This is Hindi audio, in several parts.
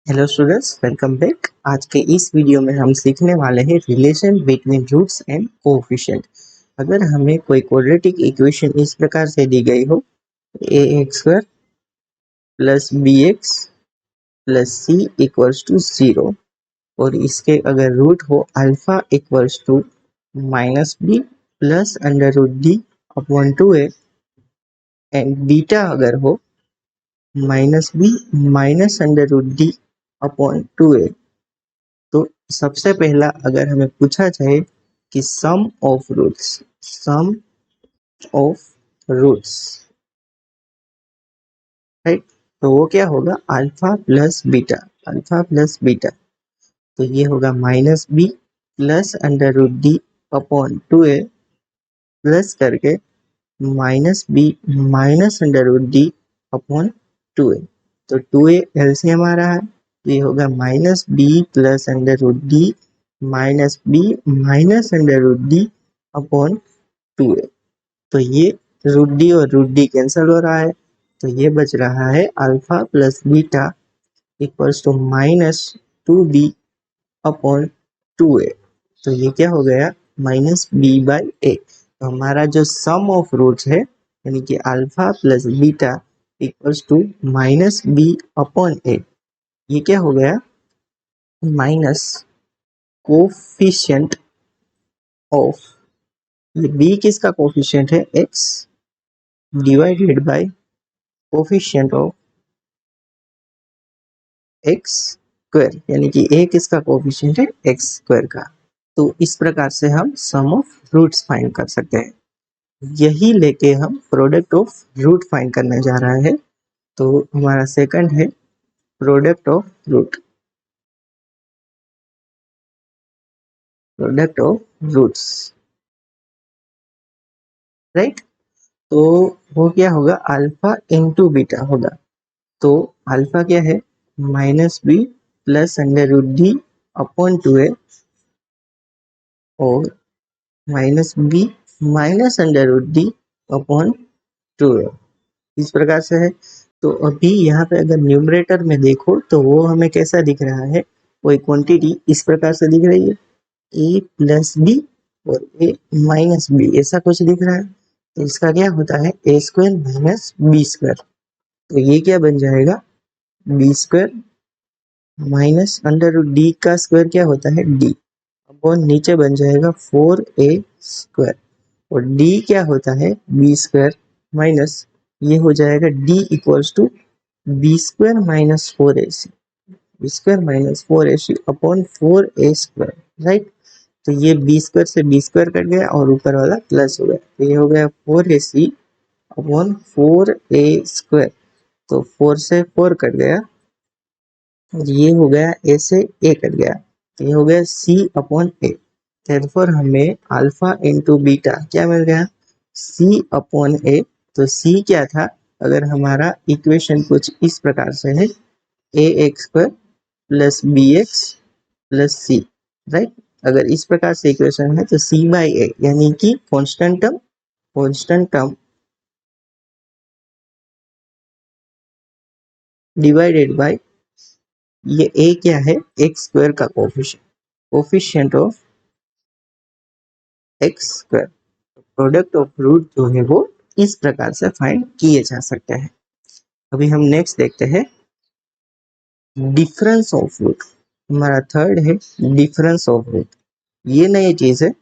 Hello students, welcome back. आज के इस वीडियो में हम सीखने वाले हैं relation between roots and coefficient. अगर हमें कोई क्वाड्रेटिक इक्वेशन इस प्रकार से दी गई हो, A X square plus B X plus C equals to 0, और इसके अगर रूट हो alpha equals to minus B plus under root D upon 2a and beta अगर हो minus B minus under root D upon 2a, तो सबसे पहला अगर हमें पूछा जाए कि सम ऑफ रूट्स, राइट, तो वो क्या होगा? Alpha plus beta. तो ये होगा minus B plus under root D upon 2a plus करके minus B minus under root D upon 2a। तो 2a एलसीएम आ रहा है, तो ये होगा minus B plus under root D minus B minus under root D upon 2a। तो ये रूट डी और रूट डी कैंसिल हो रहा है, तो ये बच रहा है alpha plus beta equals to minus 2b upon 2a। तो ये क्या हो गया? Minus B by A. तो हमारा जो सम ऑफ रूट्स है यानी कि alpha plus beta equals to minus B upon ए, ये क्या हो गया? माइनस कोफिशिएंट ऑफ, ये बी किसका कोफिशिएंट है? X divided by coefficient of X square, यानी कि ए किसका कोफिशिएंट है? एक्स स्क्वायर का। तो इस प्रकार से हम सम ऑफ रूट्स फाइंड कर सकते हैं। यही लेके हम प्रोडक्ट ऑफ रूट फाइंड करने जा रहा है। तो हमारा सेकंड है प्रोडक्ट ऑफ रूट्स, राइट। तो वो क्या होगा? अल्फा इंटू बीटा होगा। तो अल्फा क्या है? Minus B plus under root D upon 2a और minus B minus under root D upon 2a, इस प्रकार से है। तो अभी यहाँ पे अगर न्यूमरेटर में देखो तो वो हमें कैसा दिख रहा है? कोई क्वांटिटी इस प्रकार से दिख रही है, ए प्लस बी और ए माइनस बी, ऐसा कुछ दिख रहा है। तो इसका क्या होता है? A square minus B square. तो ये क्या बन जाएगा? B square minus under root D का स्क्वायर क्या होता है? डी अपॉन नीचे बन जाएगा 4a स्क्वायर, और डी क्या होता है? बी स्क्वायर माइनस, ये हो जाएगा D equals to B square minus 4ac, B square minus 4ac upon 4a square, right. तो ये बी स्क्वायर से बी स्क्वायर कट गया और ऊपर वाला प्लस हो गया, तो ये हो गया 4ac अपॉन 4a स्क्वायर। तो 4 से 4 कट गया और ये हो गया ए से ए कट गया, तो ये हो गया सी अपॉन ए। देयरफॉर हमें अल्फा इंटू बीटा क्या मिल गया? सी अपॉन ए। तो सी क्या था? अगर हमारा इक्वेशन कुछ इस प्रकार से है, A X square plus B X plus C, right. अगर इस प्रकार से इक्वेशन है तो सी बाई ए यानी कि कांस्टेंट टर्म डिवाइडेड बाय ये ए क्या है? एक्स स्क्वायर का coefficient of X square. Product of root जो है वो इस प्रकार से फाइंड किए जा सकते हैं। अभी हम नेक्स्ट देखते हैं डिफरेंस ऑफ रूट। हमारा थर्ड है डिफरेंस ऑफ रूट। ये नई चीज है,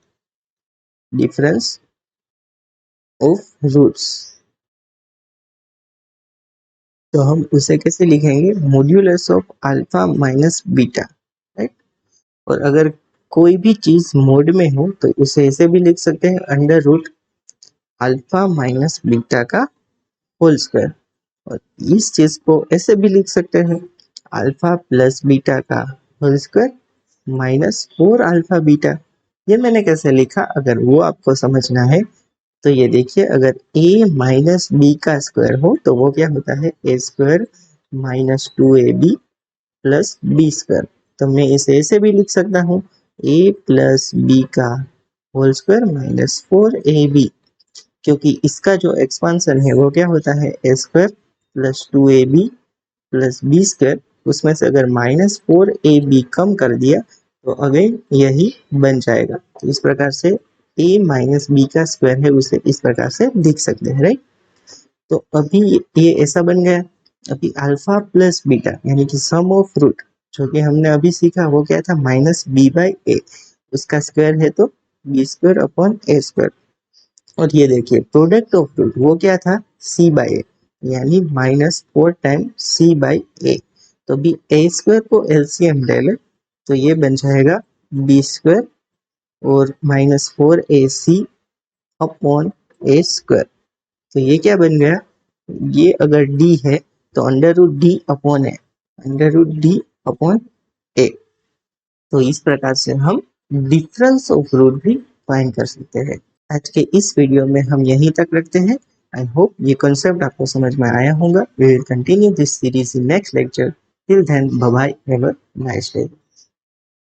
डिफरेंस ऑफ रूट्स। तो हम उसे कैसे लिखेंगे? Modulus of alpha minus beta, right. और अगर कोई भी चीज मोड में हो तो उसे ऐसे भी लिख सकते हैं, under root alpha minus beta का होल स्क्वायर। और इस चीज को ऐसे भी लिख सकते हैं, अल्फा प्लस बीटा का whole square minus 4 alpha beta. ये मैंने कैसे लिखा? अगर वो आपको समझना है तो ये देखिए, अगर a माइनस बी का स्क्वायर हो तो वो क्या होता है? A square minus 2ab plus B square. तो मैं इसे ऐसे भी लिख सकता हूँ, a प्लस बी का होल स्क्वायर माइनस 4ab, क्योंकि इसका जो एक्सपांशन है वो क्या होता है? A square plus 2ab plus B square उसमें से अगर -4ab कम कर दिया तो अगेन यही बन जाएगा। तो इस प्रकार से a माइनस बी का स्क्वायर है उसे इस प्रकार से लिख सकते हैं, राइट। तो अभी ये ऐसा बन गया। अभी अल्फा प्लस बीटा यानी कि सम ऑफ रूट जो कि हमने अभी सीखा वो क्या था, -b/a, उसका स्क्वायर है तो b² अपॉन a²। और ये देखिए प्रोडक्ट ऑफ रूट वो क्या था, c/a, यानी -4 टाइम c/a। तो अभी a² को एलसीएम ले ले तो ये बन जाएगा b² और -4ac अपॉन a²। तो ये क्या बन गया, ये अगर d है तो √d upon a, √d upon a। तो इस प्रकार से हम डिफरेंस ऑफ रूट भी फाइंड कर सकते हैं। आज के इस वीडियो में हम यहीं तक रखते हैं। आई होप ये कॉन्सेप्ट आपको समझ में आया होगा। We will continue this series in next lecture. Till then bye bye, have a nice day.